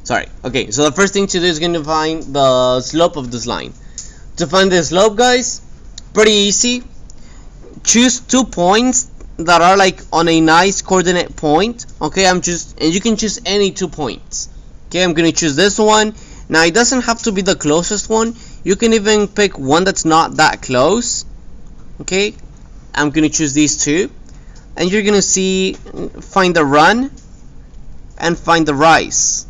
Sorry. Okay, so the first thing to do is going to find the slope of this line. To find the slope, guys, pretty easy. Choose 2 points that are like on a nice coordinate point. Okay, and you can choose any 2 points. Okay, I'm gonna choose this one. Now it doesn't have to be the closest one. You can even pick one that's not that close. Okay, I'm gonna choose these two, and you're gonna see find the run and find the rise.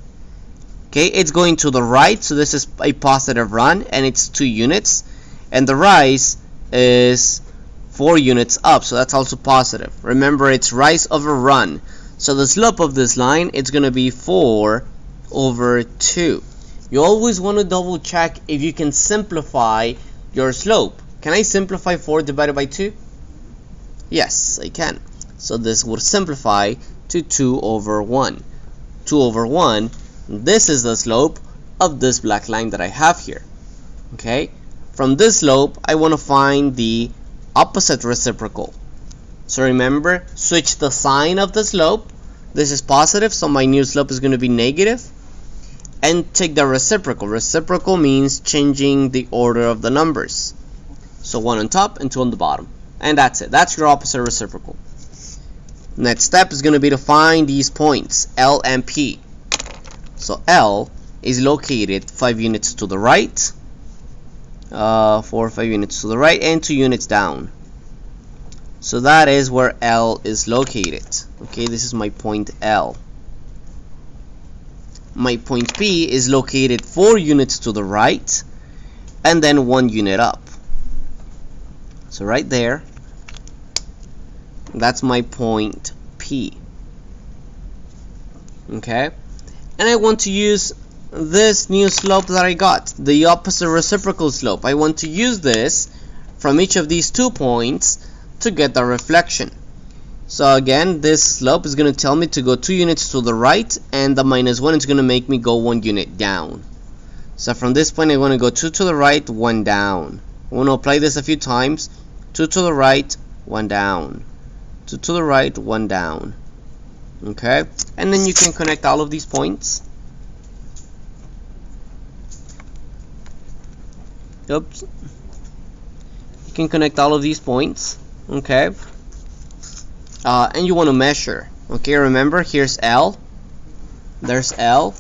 Okay, it's going to the right, so this is a positive run and it's 2 units, and the rise is 4 units up, so that's also positive. Remember, it's rise over run, so the slope of this line it's gonna be 4/2. You always want to double check if you can simplify your slope. Can I simplify 4 divided by 2? Yes, I can. So this would simplify to 2/1. 2/1, this is the slope of this black line that I have here. Okay, from this slope I want to find the opposite reciprocal. So remember, switch the sign of the slope. This is positive, so my new slope is going to be negative. And take the reciprocal. Reciprocal means changing the order of the numbers. So 1 on top and 2 on the bottom. And that's it. That's your opposite reciprocal. Next step is going to be to find these points, L and P. So L is located 5 units to the right, 4 or 5 units to the right, and 2 units down. So that is where L is located. Okay, this is my point L. My point P is located 4 units to the right, and then 1 unit up. So right there, that's my point P. Okay, and I want to use this new slope that I got, the opposite reciprocal slope. I want to use this from each of these 2 points to get the reflection. So again, this slope is going to tell me to go 2 units to the right, and the -1 is going to make me go 1 unit down. So from this point I want to go 2 to the right, 1 down. I want to apply this a few times. 2 to the right, 1 down. 2 to the right, 1 down. Okay, and then you can connect all of these points. Oops. You can connect all of these points. Okay, and you want to measure. Okay, remember, here's L, there's L,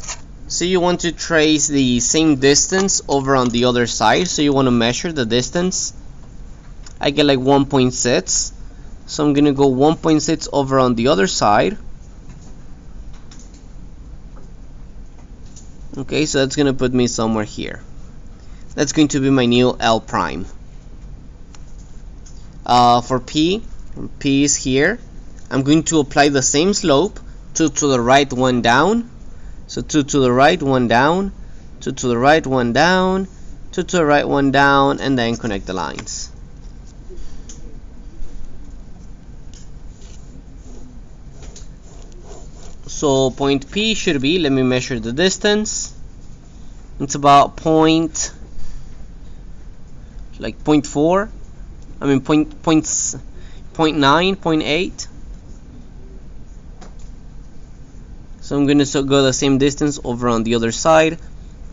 so you want to trace the same distance over on the other side, so you want to measure the distance. I get like 1.6, so I'm gonna go 1.6 over on the other side. Okay, so that's gonna put me somewhere here. That's going to be my new L prime. For P is here. I'm going to apply the same slope, 2 to the right, 1 down. So 2 to the right, 1 down, 2 to the right, 1 down, 2 to the right, 1 down, and then connect the lines. So point P should be, let me measure the distance. It's about 0.9, 0.8. So I'm going to go the same distance over on the other side,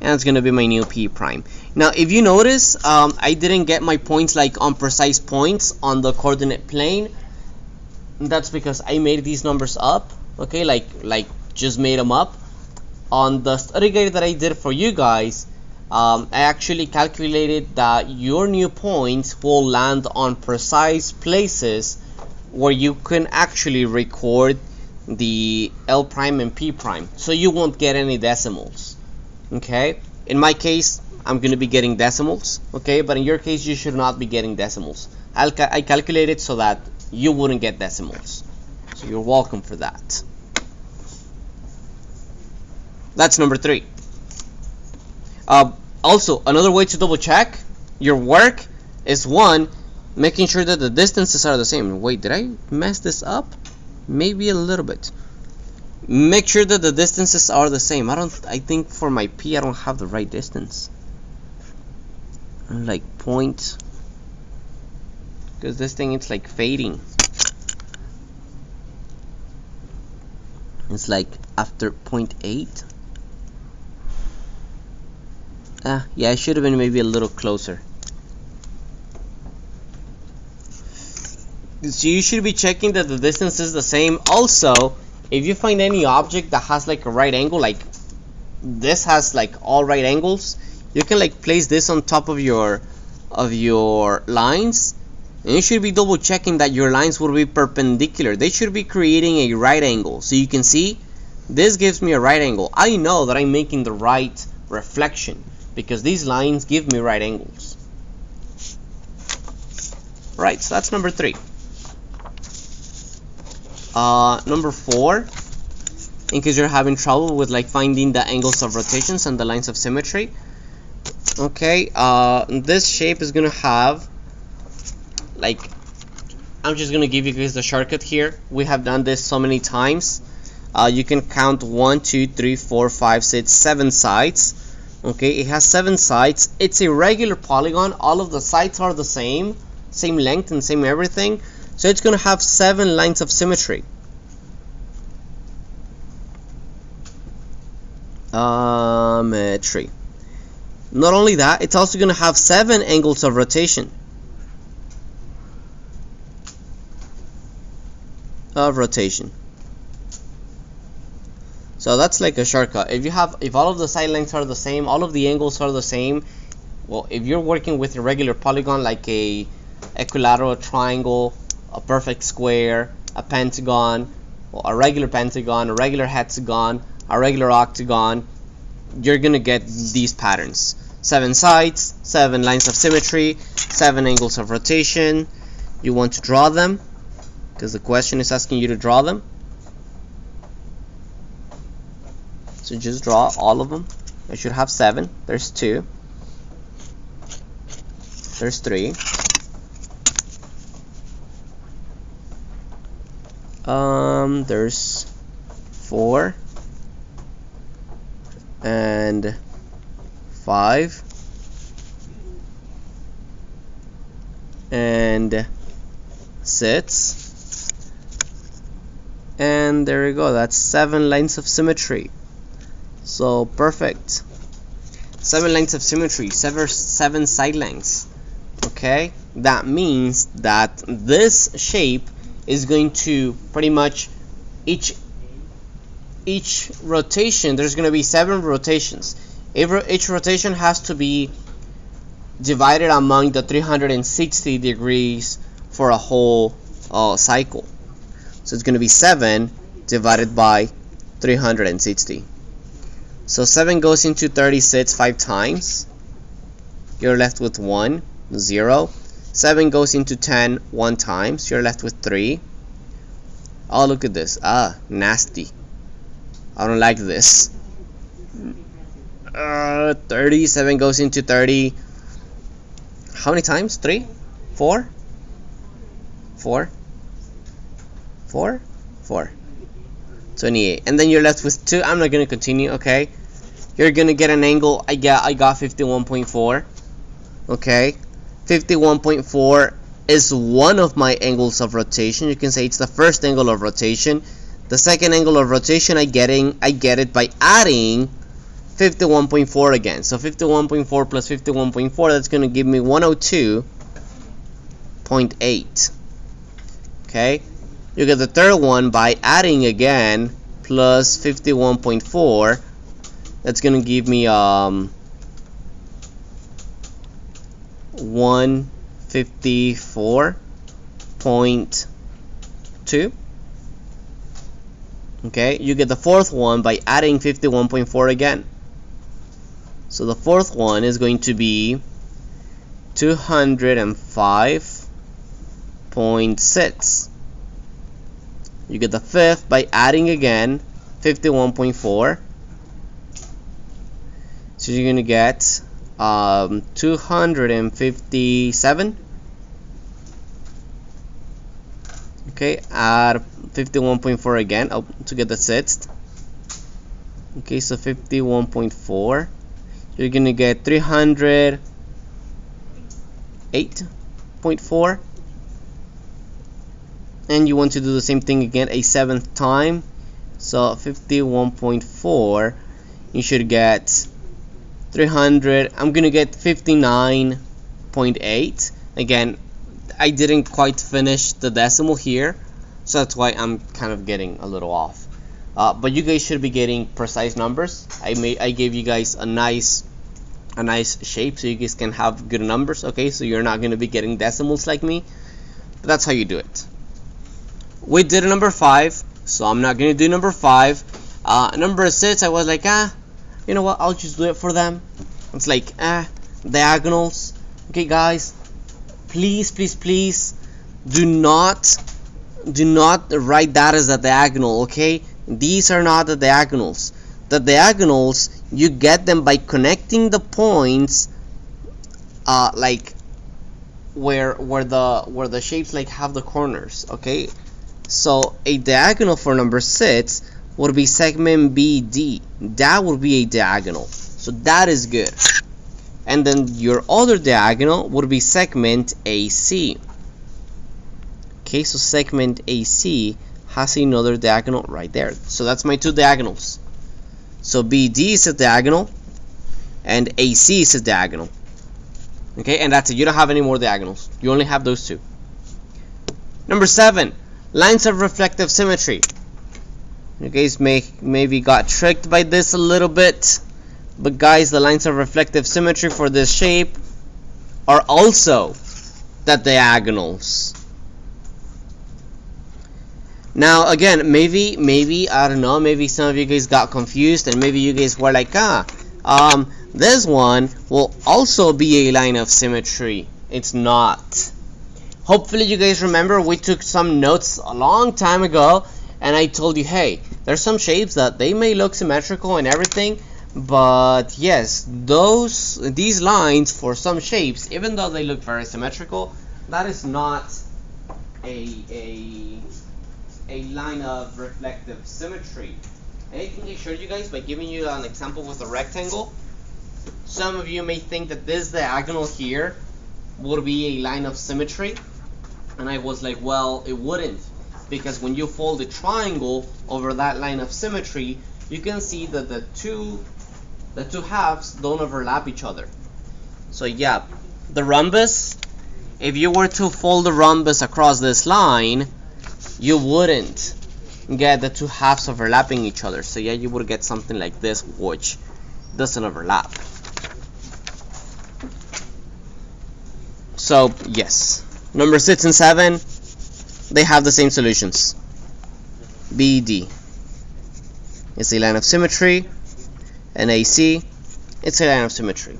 and it's going to be my new P prime. Now if you notice, I didn't get my points like on precise points on the coordinate plane. That's because I made these numbers up. Okay, like just made them up. On the study guide that I did for you guys, I actually calculated that your new points will land on precise places where you can actually record the L prime and P prime, so you won't get any decimals. Okay, in my case I'm going to be getting decimals, okay, but in your case you should not be getting decimals. I calculated so that you wouldn't get decimals, so you're welcome for that. That's number 3. Also, another way to double check your work is, 1, making sure that the distances are the same. Wait, did I mess this up? Maybe a little bit. Make sure that the distances are the same. I think for my P I don't have the right distance. Like point, because this thing, it's like fading. It's like after 0.8. Yeah, it should have been maybe a little closer. So you should be checking that the distance is the same. Also, if you find any object that has like a right angle, like this has like all right angles, you can like place this on top of your lines, and you should be double checking that your lines will be perpendicular. They should be creating a right angle. So you can see this gives me a right angle. I know that I'm making the right reflection because these lines give me right angles. Right, so that's number 3. Number 4, in case you're having trouble with like finding the angles of rotations and the lines of symmetry. Okay, this shape is gonna have like, I'm just gonna give you guys the shortcut here. We have done this so many times. You can count 1, 2, 3, 4, 5, 6, 7 sides. Okay, it has 7 sides. It's a regular polygon. All of the sides are the same length and same everything. So it's going to have 7 lines of symmetry. Symmetry. Not only that, it's also going to have 7 angles of rotation. So that's like a shortcut. If all of the side lengths are the same, all of the angles are the same. Well, if you're working with a regular polygon like a equilateral triangle, a perfect square, a pentagon, a regular pentagon, a regular hexagon, a regular octagon, you're gonna get these patterns. 7 sides, 7 lines of symmetry, 7 angles of rotation. You want to draw them because the question is asking you to draw them. So just draw all of them. I should have 7. There's 2. There's 3. There's 4 and 5 and 6, and there we go. That's 7 lines of symmetry. So perfect. 7 lines of symmetry, 7 side lengths. Okay, that means that this shape is going to pretty much each rotation, there's going to be 7 rotations. Each rotation has to be divided among the 360 degrees for a whole cycle. So it's going to be 7 divided by 360. So 7 goes into 36 5 times. You're left with 1, 0. 7 goes into 10 1 times. You're left with 3. Oh, look at this. Nasty. I don't like this. 37 goes into 30. How many times? 3? 4? 4? 4? 4. 28. And then you're left with 2. I'm not going to continue, okay? You're going to get an angle. I got 51.4. Okay? 51.4 is one of my angles of rotation. You can say it's the first angle of rotation. The second angle of rotation I get it by adding 51.4 again. So 51.4 plus 51.4, that's going to give me 102.8. Okay? You get the third one by adding again plus 51.4. That's going to give me 154.2. Okay, you get the fourth one by adding 51.4 again. So the fourth one is going to be 205.6. You get the fifth by adding again 51.4. So you're going to get 257. Okay, add 51.4 again to get the sixth. Okay, so 51.4. You're gonna get 308.4. And you want to do the same thing again a seventh time. So 51.4, you should get 300. I'm gonna get 59.8. Again, I didn't quite finish the decimal here, so that's why I'm kind of getting a little off. But you guys should be getting precise numbers. I gave you guys a nice shape so you guys can have good numbers. Okay, so you're not gonna be getting decimals like me. But that's how you do it. We did a number 5, so I'm not gonna do number 5. Number 6, I was like, you know what? I'll just do it for them. It's like, diagonals. Okay, guys, please, do not write that as a diagonal. Okay, these are not the diagonals. The diagonals, you get them by connecting the points, like where the shapes like have the corners. Okay, so a diagonal for number 6 would be segment BD. That would be a diagonal, so that is good. And then your other diagonal would be segment AC. Okay, so segment AC has another diagonal right there. So that's my 2 diagonals. So BD is a diagonal and AC is a diagonal. Okay, and that's it. You don't have any more diagonals. You only have those 2. Number 7, lines of reflective symmetry. You guys maybe got tricked by this a little bit, but guys, the lines of reflective symmetry for this shape are also the diagonals. Now again, maybe I don't know, maybe some of you guys got confused and maybe you guys were like, this one will also be a line of symmetry. It's not. Hopefully you guys remember we took some notes a long time ago and I told you, hey, there's some shapes that they may look symmetrical and everything, but yes, these lines for some shapes, even though they look very symmetrical, that is not a line of reflective symmetry. And I think I showed you guys by giving you an example with a rectangle. Some of you may think that this diagonal here would be a line of symmetry, and I was like, well, it wouldn't, because when you fold a triangle over that line of symmetry, you can see that the two halves don't overlap each other. So yeah, the rhombus, if you were to fold the rhombus across this line, you wouldn't get the 2 halves overlapping each other. So yeah, you would get something like this, which doesn't overlap. So yes, number 6 and 7, they have the same solutions. BD is a line of symmetry, and AC, it's a line of symmetry.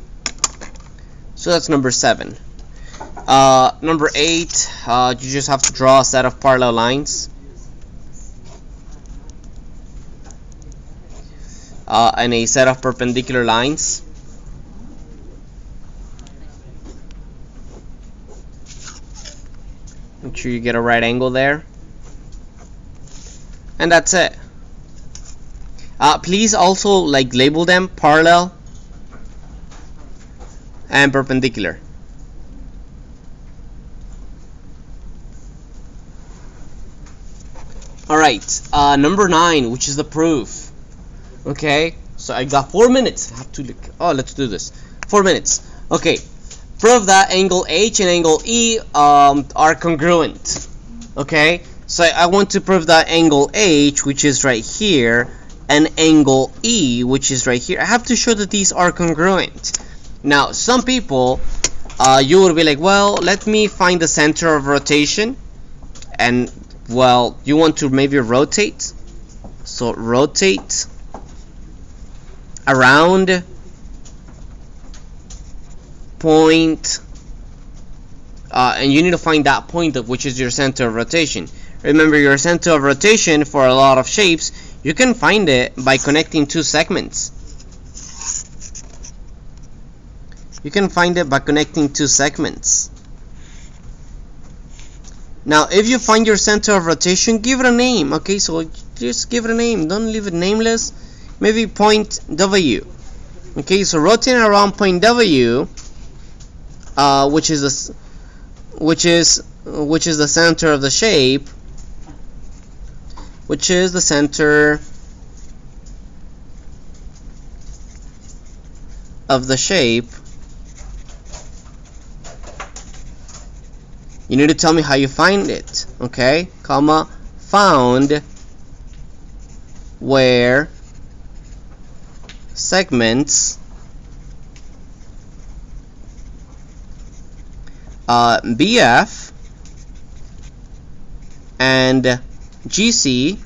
So that's number 7. Number 8, you just have to draw a set of parallel lines. And a set of perpendicular lines. Make sure you get a right angle there. And that's it. Please also like label them parallel and perpendicular. Alright, number 9, which is the proof. Okay, so I got 4 minutes. I have to look. Oh, let's do this. 4 minutes. Okay, prove that angle H and angle E are congruent. Okay, so I want to prove that angle H, which is right here, and angle E, which is right here, I have to show that these are congruent. Now, some people, you would be like, well, let me find the center of rotation, and well, you want to maybe rotate, so rotate around point, and you need to find that point of which is your center of rotation. Remember, your center of rotation for a lot of shapes, you can find it by connecting 2 segments. You can find it by connecting 2 segments. Now, if you find your center of rotation, give it a name. Okay, so just give it a name. Don't leave it nameless. Maybe point W. Okay, so rotating around point W, which is the center of the shape, which is the center of the shape, you need to tell me how you find it. Okay, comma, found where segments BF and GC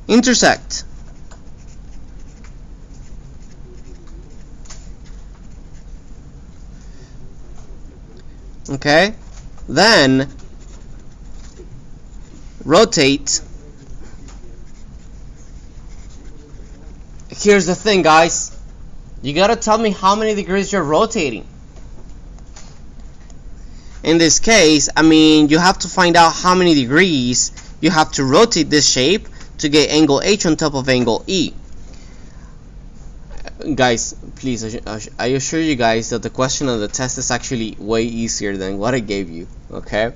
intersect. Okay, then rotate. Here's the thing, guys. You gotta tell me how many degrees you're rotating. In this case, I mean, you have to find out how many degrees you have to rotate this shape to get angle H on top of angle E. Guys, please, I assure you guys that the question on the test is actually way easier than what I gave you. Okay,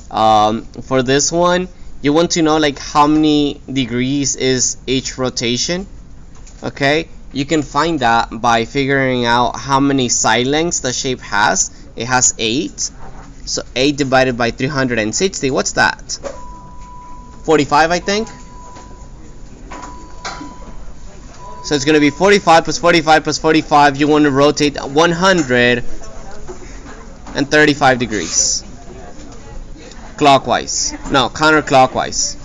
for this one, you want to know like how many degrees is each rotation. Okay, you can find that by figuring out how many side lengths the shape has. It has 8, so 8 divided by 360, what's that? 45, I think. So it's going to be 45 plus 45 plus 45. You want to rotate 135 degrees. Clockwise. No, counterclockwise.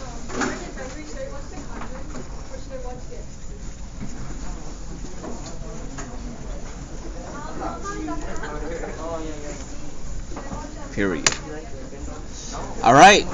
Period. Alright.